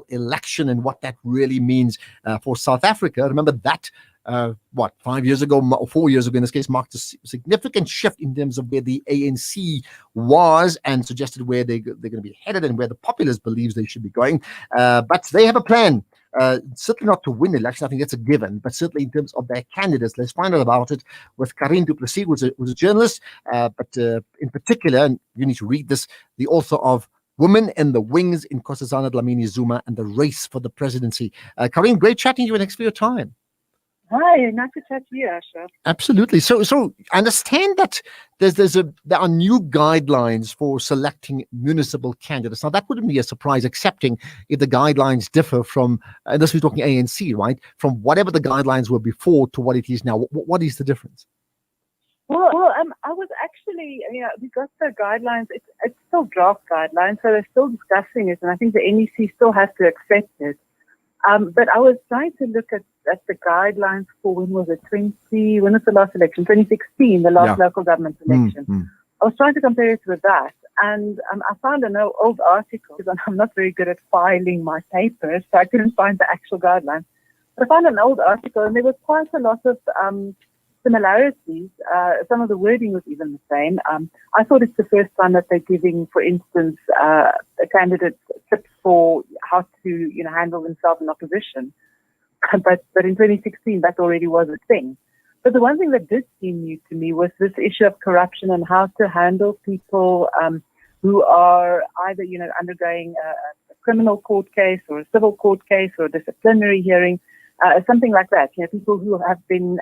election and what that really means for South Africa. Remember that 5 years ago, or 4 years ago in this case, marked a significant shift in terms of where the ANC was and suggested where they're going to be headed and where the populace believes they should be going. But they have a plan. Certainly not to win the election, I think that's a given, but certainly in terms of their candidates. Let's find out about it with Carien Du Plessis, who's a journalist, but in particular, and you need to read this, the author of Women in the Wings in Nkosazana Dlamini Zuma and the Race for the Presidency. Carien, great chatting to you, and thanks for your time. Hi, nice to chat to you, Asha. Absolutely. So I understand that there are new guidelines for selecting municipal candidates. Now, that wouldn't be a surprise, excepting if the guidelines differ from, and this we're talking ANC, right, from whatever the guidelines were before to what it is now. What is the difference? Well, I was actually, we got the guidelines. It's still draft guidelines, so they're still discussing it, and I think the NEC still has to accept it. But I was trying to look at the guidelines for when was the last election? 2016, the last local government election. I was trying to compare it with that, and I found an old article, and I'm not very good at filing my papers, so I couldn't find the actual guidelines. But I found an old article, and there was quite a lot of similarities. Some of the wording was even the same. I thought it's the first time that they're giving, for instance, a candidate tips for how to, handle themselves in opposition. But in 2016, that already was a thing. But the one thing that did seem new to me was this issue of corruption and how to handle people who are either, undergoing a criminal court case or a civil court case or a disciplinary hearing. Something like that, people who have been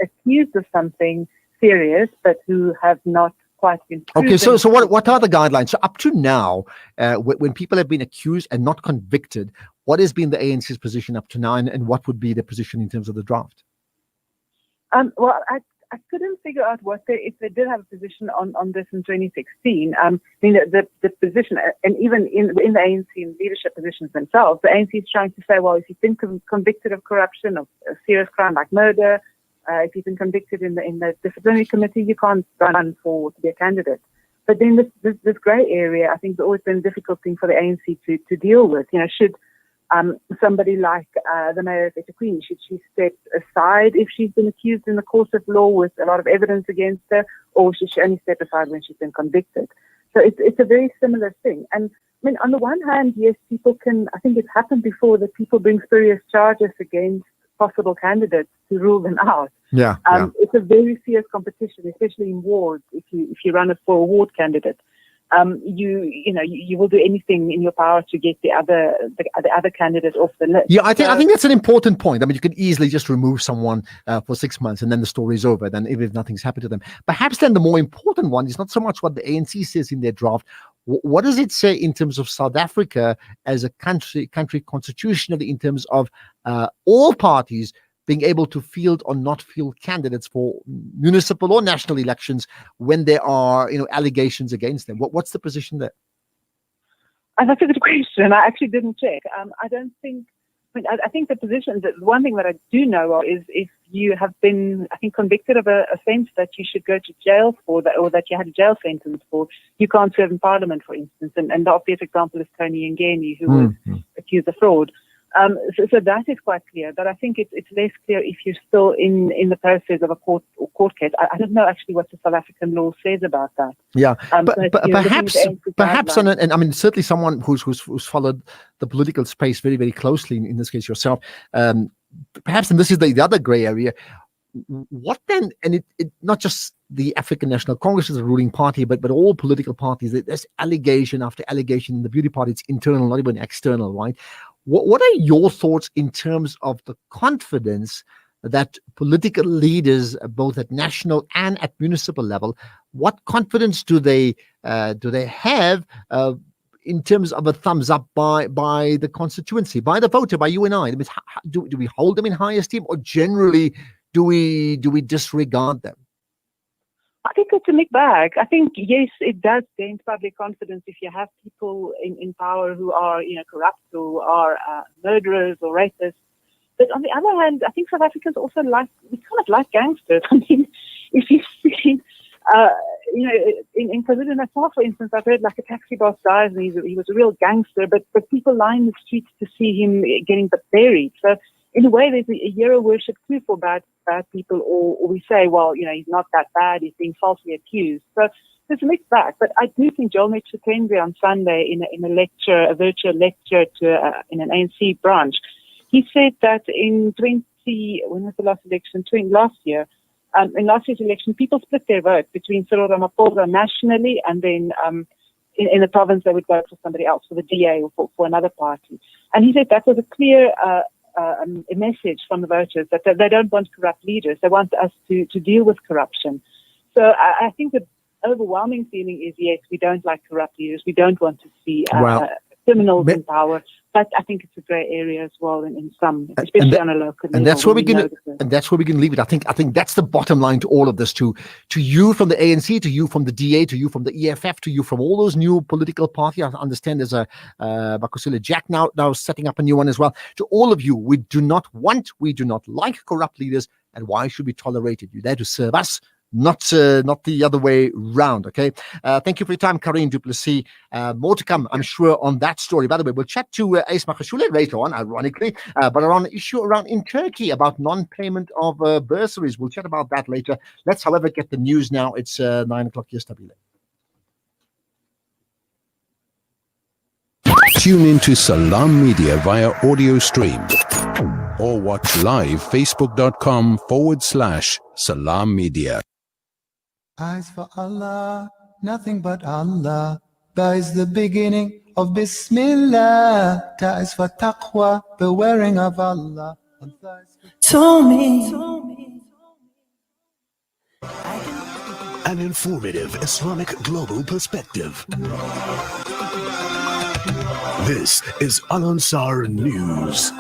accused of something serious, but who have not quite been proven. Okay, so what are the guidelines? So up to now, when people have been accused and not convicted, what has been the ANC's position up to now, and what would be the position in terms of the draft? Well, I couldn't figure out if they did have a position on this in 2016. The position, and even in the ANC and leadership positions themselves, the ANC is trying to say, well, if you've been convicted of corruption, of a serious crime like murder, if you've been convicted in the disciplinary committee, you can't run to be a candidate. But then this grey area, I think, has always been a difficult thing for the ANC to deal with. Should somebody like the mayor of eThekwini, should she step aside if she's been accused in the course of law with a lot of evidence against her, or should she only step aside when she's been convicted? So it's a very similar thing. And I mean, on the one hand, yes, people can, I think it's happened before that people bring spurious charges against possible candidates to rule them out. Yeah. It's a very fierce competition, especially in wards. If you run it for a ward candidate, you will do anything in your power to get the other candidate off the list. Yeah, I think that's an important point. I mean, you could easily just remove someone for 6 months and then the story's over. Then if nothing's happened to them, perhaps then the more important one is not so much what the ANC says in their draft. What does it say in terms of South Africa as a country constitutionally, in terms of all parties being able to field or not field candidates for municipal or national elections when there are, allegations against them? What's the position there? That's a good question. I actually didn't check. I think the position, the one thing that I do know is if you have been, I think, convicted of a offence that you should go to jail for, or that you had a jail sentence for, you can't serve in Parliament, for instance. And the obvious example is Tony Ngeni, who was accused of fraud. So that is quite clear, but I think it's less clear if you're still in the process of a court case. I don't know actually what the South African law says about that. Yeah, but perhaps on it, and I mean certainly someone who's followed the political space very, very closely. In this case, yourself, perhaps, and this is the other grey area. What then? And it not just the African National Congress is a ruling party, but all political parties. There's allegation after allegation in the beauty party. It's internal, not even external, right? What are your thoughts in terms of the confidence that political leaders, both at national and at municipal level, what confidence do they have in terms of a thumbs up by the constituency, by the voter, by you and I? I mean, do we hold them in high esteem, or generally do we disregard them? I think it's a mixed bag. I think, yes, it does gain public confidence if you have people in power who are, corrupt, who are murderers or rapists. But on the other hand, I think South Africans also we kind of like gangsters. I mean, if you've seen In KwaZulu-Natal, for instance, I've heard like a taxi boss dies and he was a real gangster, but people line the streets to see him getting buried. So in a way, there's a hero worship too for bad people, or we say, well, he's not that bad, he's being falsely accused. So there's a mixed bag. But I do think Joel Metshikenzwe on Sunday in a virtual lecture in an ANC branch, he said that when was the last election? Last year. In last year's election, people split their vote between Cyril Ramaphosa nationally, and then in the province they would vote for somebody else, for the DA or for another party. And he said that was a clear a message from the voters that they don't want corrupt leaders. They want us to deal with corruption. So I think the overwhelming feeling is, yes, we don't like corrupt leaders. We don't want to see criminals in power. But I think it's a grey area as well in some, especially on a local level. And that's where we can leave it. I think that's the bottom line to all of this. To you from the ANC, to you from the DA, to you from the EFF, to you from all those new political parties. I understand there's a Bakosile Jack now setting up a new one as well. To all of you, we do not like corrupt leaders, and why should we tolerate it? You're there to serve us, not the other way round. Okay. Thank you for your time, Carien Du Plessis. More to come, I'm sure, on that story. By the way, we'll chat to Ace Magashule later on, ironically, but on an issue around in Turkey about non-payment of bursaries. We'll chat about that later. Let's, however, get the news now. It's 9 o'clock. Yes, Tabile. Tune into Salam Media via audio stream or watch live facebook.com/Salam Media. Eyes for Allah, nothing but Allah. Ba is the beginning of Bismillah. Ta is for taqwa, the wearing of Allah. Told me. An informative Islamic global perspective. This is Al Ansar News.